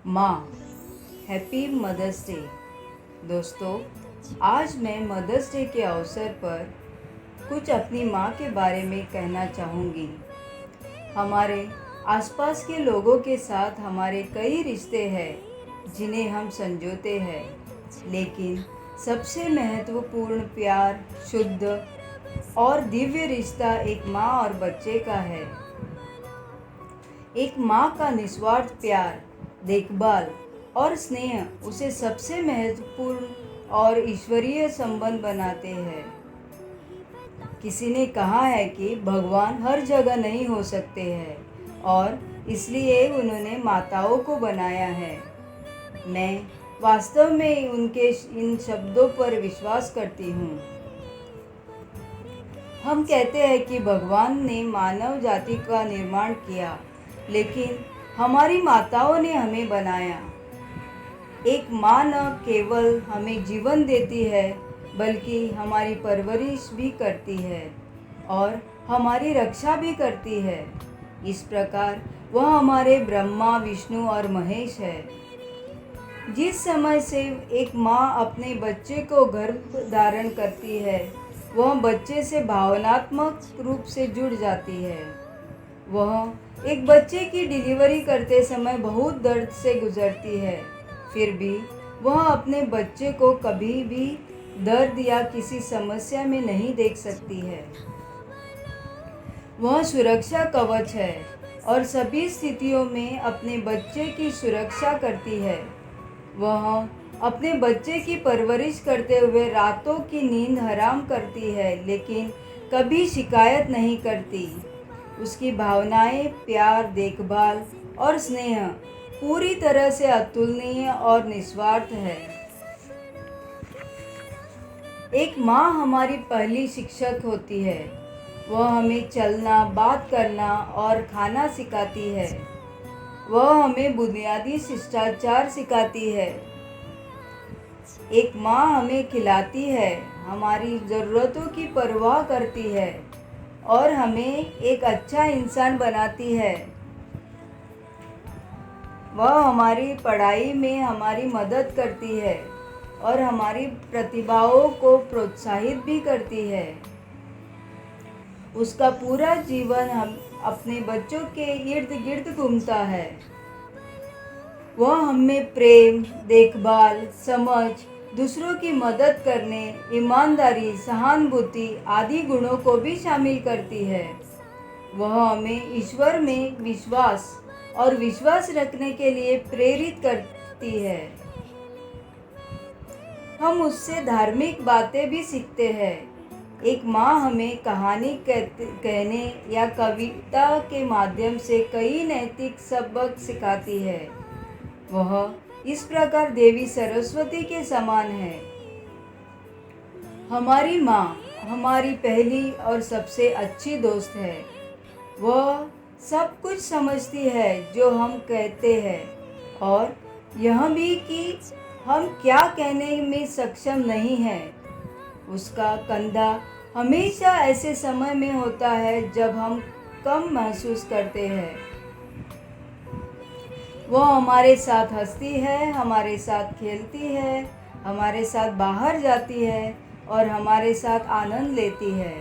माँ, happy mother's day. दोस्तों, आज मैं मदर्स डे के अवसर पर कुछ अपनी माँ के बारे में कहना चाहूँगी। हमारे आसपास के लोगों के साथ हमारे कई रिश्ते हैं जिन्हें हम संजोते हैं, लेकिन सबसे महत्वपूर्ण प्यार, शुद्ध और दिव्य रिश्ता एक माँ और बच्चे का है। एक माँ का निस्वार्थ प्यार, देखभाल और स्नेह उसे सबसे महत्वपूर्ण और ईश्वरीय संबंध बनाते हैं। किसी ने कहा है कि भगवान हर जगह नहीं हो सकते हैं और इसलिए उन्होंने माताओं को बनाया है। मैं वास्तव में उनके इन शब्दों पर विश्वास करती हूँ। हम कहते हैं कि भगवान ने मानव जाति का निर्माण किया, लेकिन हमारी माताओं ने हमें बनाया। एक माँ न केवल हमें जीवन देती है, बल्कि हमारी परवरिश भी करती है और हमारी रक्षा भी करती है। इस प्रकार वह हमारे ब्रह्मा, विष्णु और महेश है। जिस समय से एक माँ अपने बच्चे को गर्भ धारण करती है, वह बच्चे से भावनात्मक रूप से जुड़ जाती है। वह एक बच्चे की डिलीवरी करते समय बहुत दर्द से गुजरती है, फिर भी वह अपने बच्चे को कभी भी दर्द या किसी समस्या में नहीं देख सकती है। वह सुरक्षा कवच है और सभी स्थितियों में अपने बच्चे की सुरक्षा करती है। वह अपने बच्चे की परवरिश करते हुए रातों की नींद हराम करती है, लेकिन कभी शिकायत नहीं करती। उसकी भावनाएं, प्यार, देखभाल और स्नेह पूरी तरह से अतुलनीय और निस्वार्थ है। एक माँ हमारी पहली शिक्षक होती है। वह हमें चलना, बात करना और खाना सिखाती है। वह हमें बुनियादी शिष्टाचार सिखाती है। एक माँ हमें खिलाती है, हमारी ज़रूरतों की परवाह करती है और हमें एक अच्छा इंसान बनाती है। वह हमारी पढ़ाई में हमारी मदद करती है और हमारी प्रतिभाओं को प्रोत्साहित भी करती है। उसका पूरा जीवन हम अपने बच्चों के इर्द गिर्द घूमता है। वह हमें प्रेम, देखभाल, समझ, दूसरों की मदद करने, ईमानदारी, सहानुभूति आदि गुणों को भी शामिल करती है। वह हमें ईश्वर में विश्वास और विश्वास रखने के लिए प्रेरित करती है। हम उससे धार्मिक बातें भी सीखते हैं। एक माँ हमें कहानी कहने या कविता के माध्यम से कई नैतिक सबक सिखाती है। वह इस प्रकार देवी सरस्वती के समान है। हमारी माँ हमारी पहली और सबसे अच्छी दोस्त है। वह सब कुछ समझती है जो हम कहते हैं और यह भी कि हम क्या कहने में सक्षम नहीं हैं। उसका कंधा हमेशा ऐसे समय में होता है जब हम कम महसूस करते हैं। वह हमारे साथ हंसती है, हमारे साथ खेलती है, हमारे साथ बाहर जाती है और हमारे साथ आनंद लेती है।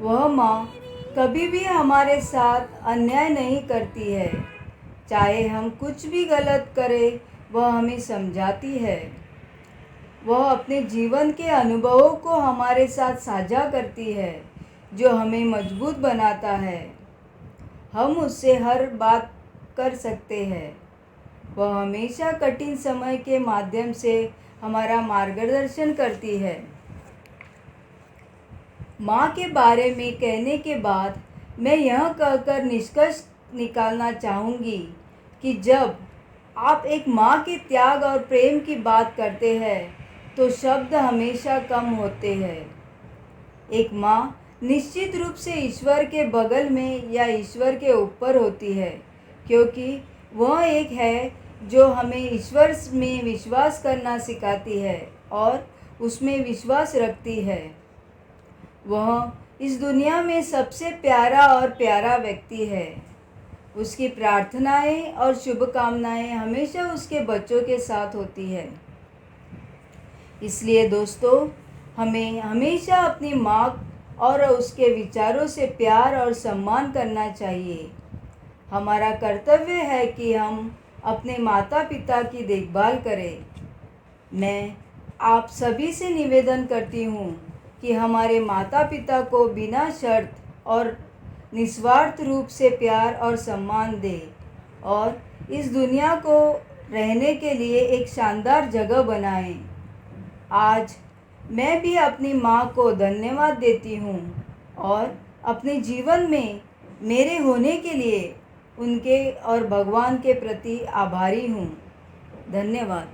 वह माँ कभी भी हमारे साथ अन्याय नहीं करती है। चाहे हम कुछ भी गलत करें, वह हमें समझाती है। वह अपने जीवन के अनुभवों को हमारे साथ साझा करती है, जो हमें मजबूत बनाता है। हम उससे हर बात कर सकते हैं। वह हमेशा कठिन समय के माध्यम से हमारा मार्गदर्शन करती है। माँ के बारे में कहने के बाद मैं यह कहकर निष्कर्ष निकालना चाहूँगी कि जब आप एक माँ के त्याग और प्रेम की बात करते हैं तो शब्द हमेशा कम होते हैं। एक माँ निश्चित रूप से ईश्वर के बगल में या ईश्वर के ऊपर होती है, क्योंकि वह एक है जो हमें ईश्वर में विश्वास करना सिखाती है और उसमें विश्वास रखती है। वह इस दुनिया में सबसे प्यारा और प्यारा व्यक्ति है। उसकी प्रार्थनाएं और शुभकामनाएं हमेशा उसके बच्चों के साथ होती है। इसलिए दोस्तों, हमें हमेशा अपनी माँ और उसके विचारों से प्यार और सम्मान करना चाहिए। हमारा कर्तव्य है कि हम अपने माता पिता की देखभाल करें। मैं आप सभी से निवेदन करती हूँ कि हमारे माता पिता को बिना शर्त और निस्वार्थ रूप से प्यार और सम्मान दें और इस दुनिया को रहने के लिए एक शानदार जगह बनाएं। आज मैं भी अपनी माँ को धन्यवाद देती हूँ और अपने जीवन में मेरे होने के लिए उनके और भगवान के प्रति आभारी हूँ। धन्यवाद।